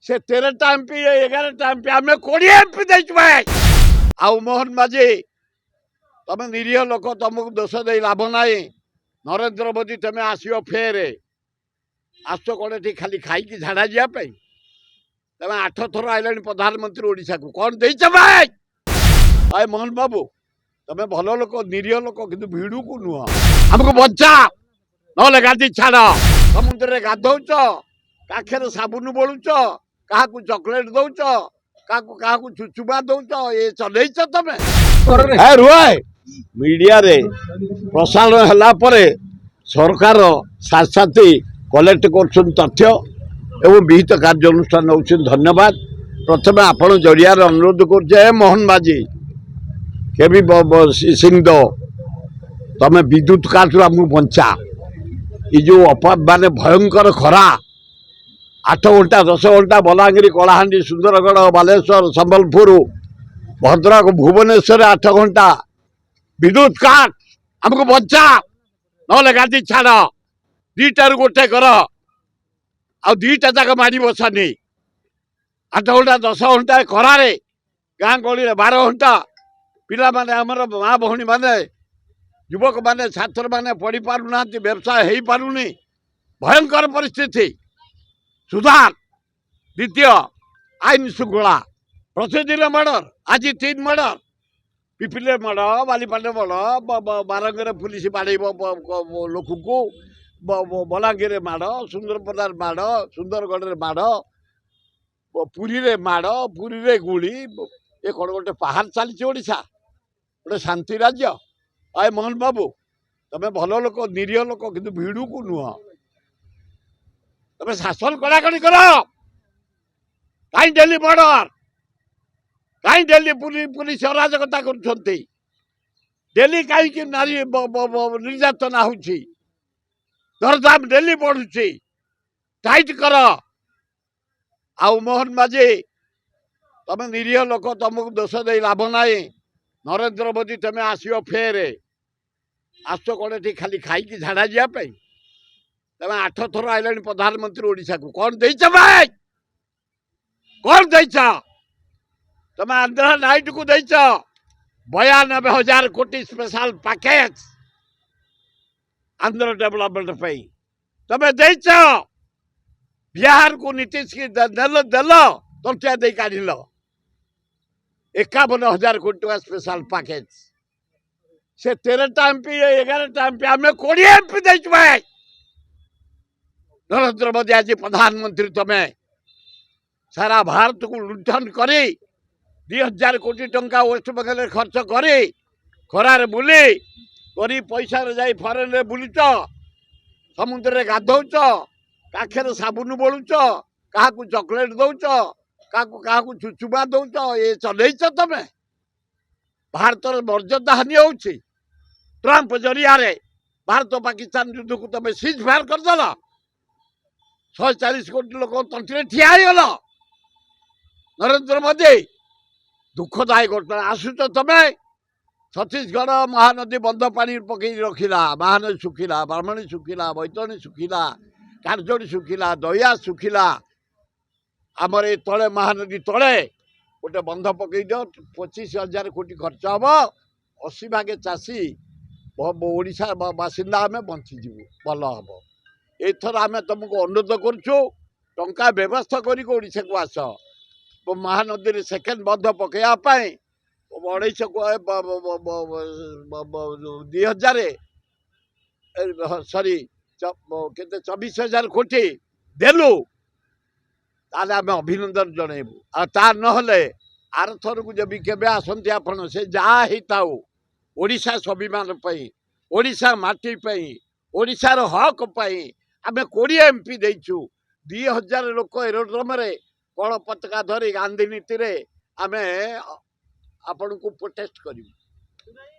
से 13टा MP 11टा MP आम 20 MP देचु भाई आउ मोहन माझी तुम निरीह लोक तुमको दोष दे लाभ ना नरेंद्र मोदी तुम आसो फेरे आस कौन ये खाली खाई झाड़ा जावाई तुम 8 थर आइला प्रधानमंत्री ओडिशा को कौन देच भाई भाई मोहन बाबू तुम भल लोक निरीह लोक कि भिड़ू को नुह आमको बचा ना गाधी छाड़ समुद्र गाधौच काखेर साबुन बोलुच क्या चॉकलेट दौच क्या चुचुमा दौच ये चलैच तुम रुह मीडिया रे प्रसारण होला परे सरकार साथ साथ कलेक्ट कर तथ्य एवं विहित कार्यानुष्ठान होउछन धन्यवाद प्रथम आपण जरिया अनुरोध कर मोहन माझी के भी सिंह तुम विद्युत काट आमको बंचा ये जो माने भयंकर खरा 8 घंटा 10 घंटा बलांगीर कलाहांडी सुंदरगढ़ बालेश्वर संबलपुर भद्रक भुवनेश्वर 8 घंटा विद्युत काट आमको बचा ना गाधी छाड़ 2टारू गोटे कर आ 2टा जाक मारी बसानी 8 घंटा 10 घंटा खरारे गाँ गली 12 घंटा पिला माने आमर माँ भौणी माने युवक माने छात्र माने पढ़ी पारुना व्यवसाय हो पारुनी भयंकर परिस्थिति सुधार द्वितीय आईन श्रृंखला प्रतिदिन मर्डर आज 3 मर्डर पिपिले मर्डर बालीपाटे मर्डर बारंगे पुलिस बाड़े लोक को बलांगीर माड़ सुंदरपदार माड़ सुंदरगढ़ माड़ पुरी रे माड़ पुरी रे गुड़ी ये कौन गोटे पहाड़ चली ओडिशा गोटे शांति राज्य आए मोहन बाबू तुम भल लोक निरीह लोक कि भिड़ू को नुह तुम शासन कड़ाकड़ी कर कहीं डेली मर्डर कहीं डेली पुलिस अराजकता कर डेली कहीं नारी निर्यातना होची दरदाम डेली बढ़ुची टाइट कर आउ मोहन माझी तुम निरीह लोक तुमको दोष दे लाभ ना नरेंद्र मोदी तुम आसो फेरे आस कौन ये खाली खाई झाड़ा जावाई तुम 8 थर आइला प्रधानमंत्री ओडिशा को कौन देच भाई कौन देच तुम आंध्र नाइट को देच 92,000 कोटी स्पेशल पैकेज आंध्र डेवलपमेंट पे तुम देच बिहार को नीतीश की दल तंटिया दे काढ़ 51,000 कोटी टका स्पेशल पैकेज से 13टा एमपी 11टा एमपी आम 20 एमपी देचु भाई नरेंद्र मोदी आज प्रधानमंत्री तुम्हें सारा भारत को लुंठन करी 2,000 कोटी टंका वेस्ट बेंगल खर्च करी खरार बुली करी पैसा जाई फरेन रे बुलुच समुद्र गाधौच काखेर साबुन बोलुच क्या चॉकलेट दौच क्या चुचुमा दौच ये चलैच तुम भारत मर्यादा हानि हो ट्रंप जरिया भारत पाकिस्तान युद्ध को तुम सीज फायर करदेल 140 कोटी लोक तंटी ठिया गल नरेंद्र मोदी दुखदायक घटना आसुच तुम छत्तीसगढ़ महानदी बंध पानी पकई रखिला महानदी सुखिला ब्राह्मणी सुखिला बैतरणी सुखिला कारजोड़ी सुखिला दया सुखिला आमर ये तले महानदी तले गोटे बंध पकई दो 25,000 कोटी खर्च हम 80 भागे चाषी ओडिशा बासिंदा आम बंचीजु भल हम एथर आम तुमको अनुरोध करुचु टंका व्यवस्था करोशा को आस महानदी सेकेंड बंध पकड़ापी 2,000 सरी के 24,000 कोटी देलु ताले आम अभिनंदन जनइबू आ नहले आर थर को जब के आसती आपण से जहाँ होता ओडिशा स्वाभिमान ओडिशा माटी ओडिशार हक आम 20 एमपी देचु 2,000 लोक एरोड्रम कल पताका धरी गांधी नीति आम आपण को प्रोटेस्ट करूँ।